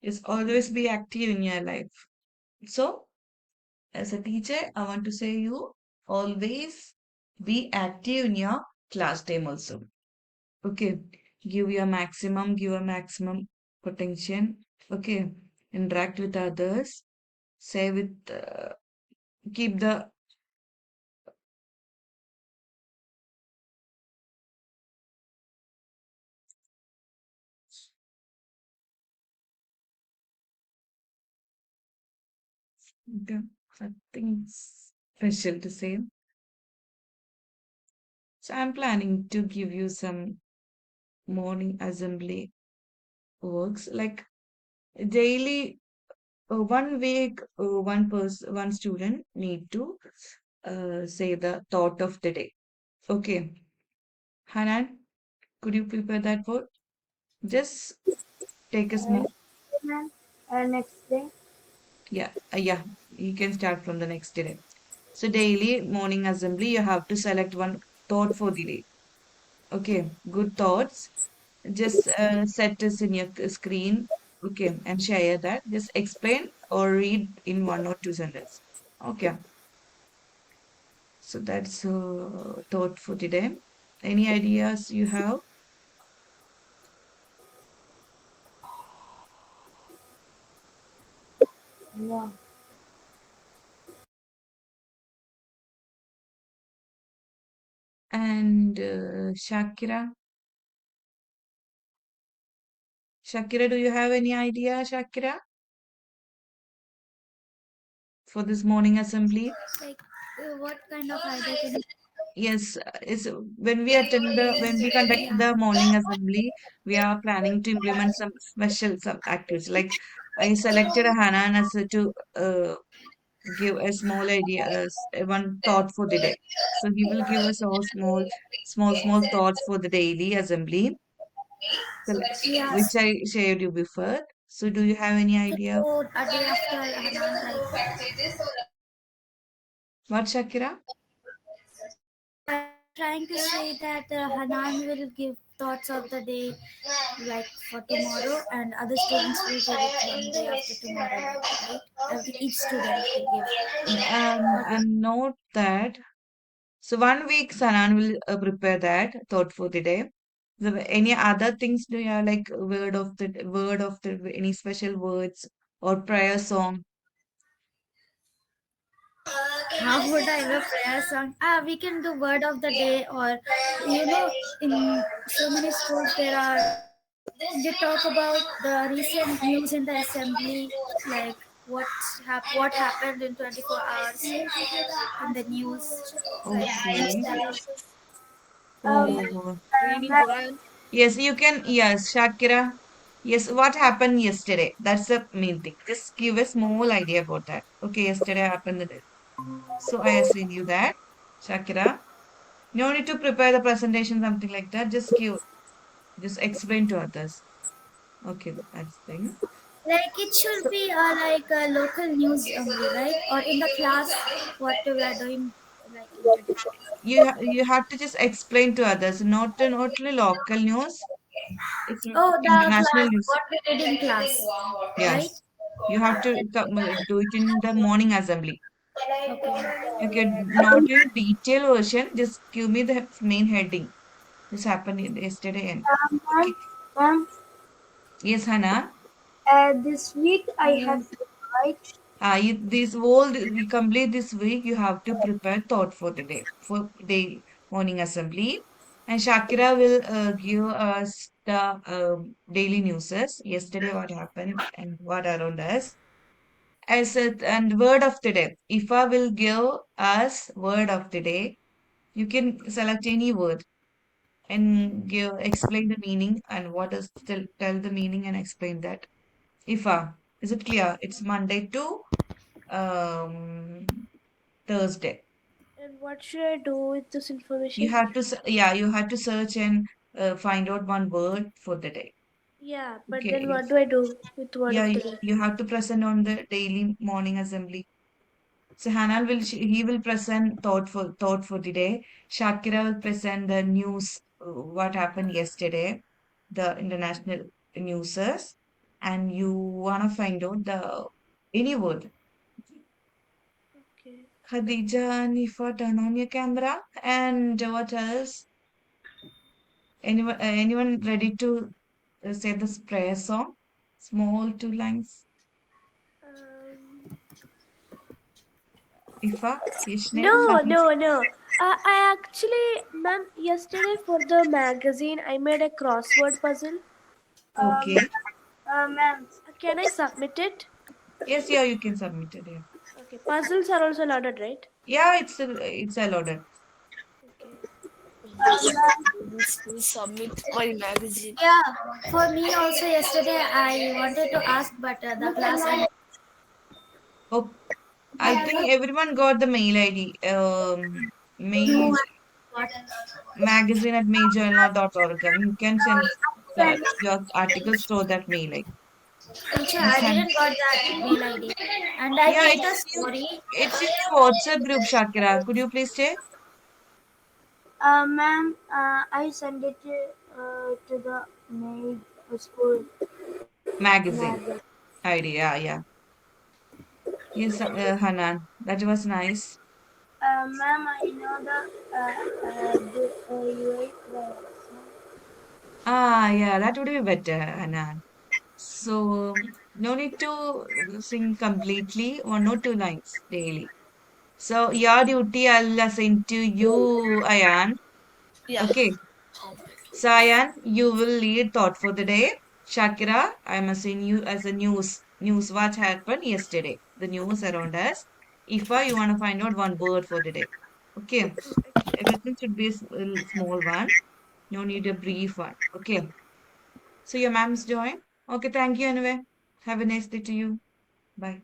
is always be active in your life. So, as a teacher, I want to say you always be active in your class time also. Okay, give a maximum potential. Okay, interact with others, say with, keep the nothing special to say. So I'm planning to give you some morning assembly works like daily. One week, one student need to say the thought of the day. Okay, Hanan, could you prepare that for? Just take a And small. next day, Yeah, you can start from the next day. So daily morning assembly, you have to select one thought for the day. Okay, good thoughts. Just set this in your screen. Okay, and share that. Just explain or read in one or two sentences. Okay, so that's thought for today. Any ideas you have? yeah. And Shakira, do you have any idea, Shakira, for this morning assembly? Like, what kind of idea can you? Yes, it's when we conduct Yeah. the morning assembly, we are planning to implement some special some activities. Like I selected Hanan as to give a small idea, one thought for the day. So he will give us all small thoughts for the daily assembly, which Yes. I shared you before. So do you have any idea? So a day after Hanan, like, What, Shakira? I'm trying to say that Hanan will give thoughts of the day, like for tomorrow, and other students will give it one day after tomorrow, right? Each student will give. What is And note that. So 1 week Sanan will prepare that thought for the day. Any other things do you have like word of the any special words or prayer song? how would I have a prayer song? We can do word of the day, or you know, in so many schools there are they talk about the recent news in the assembly, like what happened in 24 hours in the news, like Okay. that. Oh, We need one. yes, you can. Yes, Shakira. Yes, what happened yesterday? That's the main thing. Just give a small idea about that. Okay, yesterday happened this. So I assign you that, Shakira. No need to prepare the presentation, something like that. Just explain to others. Okay, that's the thing. Like it should So be like a local news only, right? Or in the class, what we are doing, like in today. you have to just explain to others, not only local news, it's Oh, the international class, news. what we did in class, right? Yes, you have to do it in the morning assembly. Okay. Okay, not in detail version. Just give me the main heading. This happened yesterday. And Ma'am, okay, ma'am, yes, Hannah. this week I have to write. This whole we complete this week. You have to prepare thought for the day for day morning assembly, and Shakira will give us the daily newses. Yesterday, what happened and what around us. As and word of the day. Ifa will give us word of the day. You can select any word and give explain the meaning and what is tell the meaning and explain that. Ifa, is it clear? It's Monday to Thursday. And what should I do with this You information? have to, yeah, you have to search and find out one word for the day. Yeah, but then Okay. what do I do with word Yeah, of the you day? you have to present on the daily morning assembly. So Hannah he will present thought for the day. Shakira will present the news, what happened yesterday, the international newses, and you wanna find out the any word. Okay. Khadija, Nifa, turn on your camera. And what else? Anyone ready to say this prayer song? Small two lines. Um, Ifa, Yashne, no, Hafiz. no, no. I actually, ma'am, yesterday for the magazine, I made a crossword puzzle. Um, Okay. ma'am, can I submit it? Yes, yeah, you can submit it. Yeah, Okay, puzzles are also allowed, right? yeah, it's allowed. Okay. Please submit my magazine. Yeah, for me also yesterday I wanted to ask, but the class and Oh, I think everyone got the mail ID. no Mail what. magazine at mailjournal.org. You can send your articles through that mail ID. Teacher, Yes, I and didn't got that mail ID, and I yeah, made a story. it's in your WhatsApp group, Shakira. Could you please check? Ma'am, I sent it to the maid school Magazine magazine. ID. Yeah, yeah. Yes, Hanan. That was nice. Ma'am, I know the UI Ah, yeah, that would be better, Hanan. So, no need to sing completely, one or two lines daily. So, your duty I'll assign to you, Ayan. Yeah. Okay. So, Ayan, you will lead thought for the day. Shakira, I'm assigning you as a news what happened yesterday. The news around us. Ifa, you want to find out one word for the day. Okay. Everything should be a small one. No need a brief one. Okay. So, your mom's join. Okay, thank you anyway. Have a nice day to you. Bye.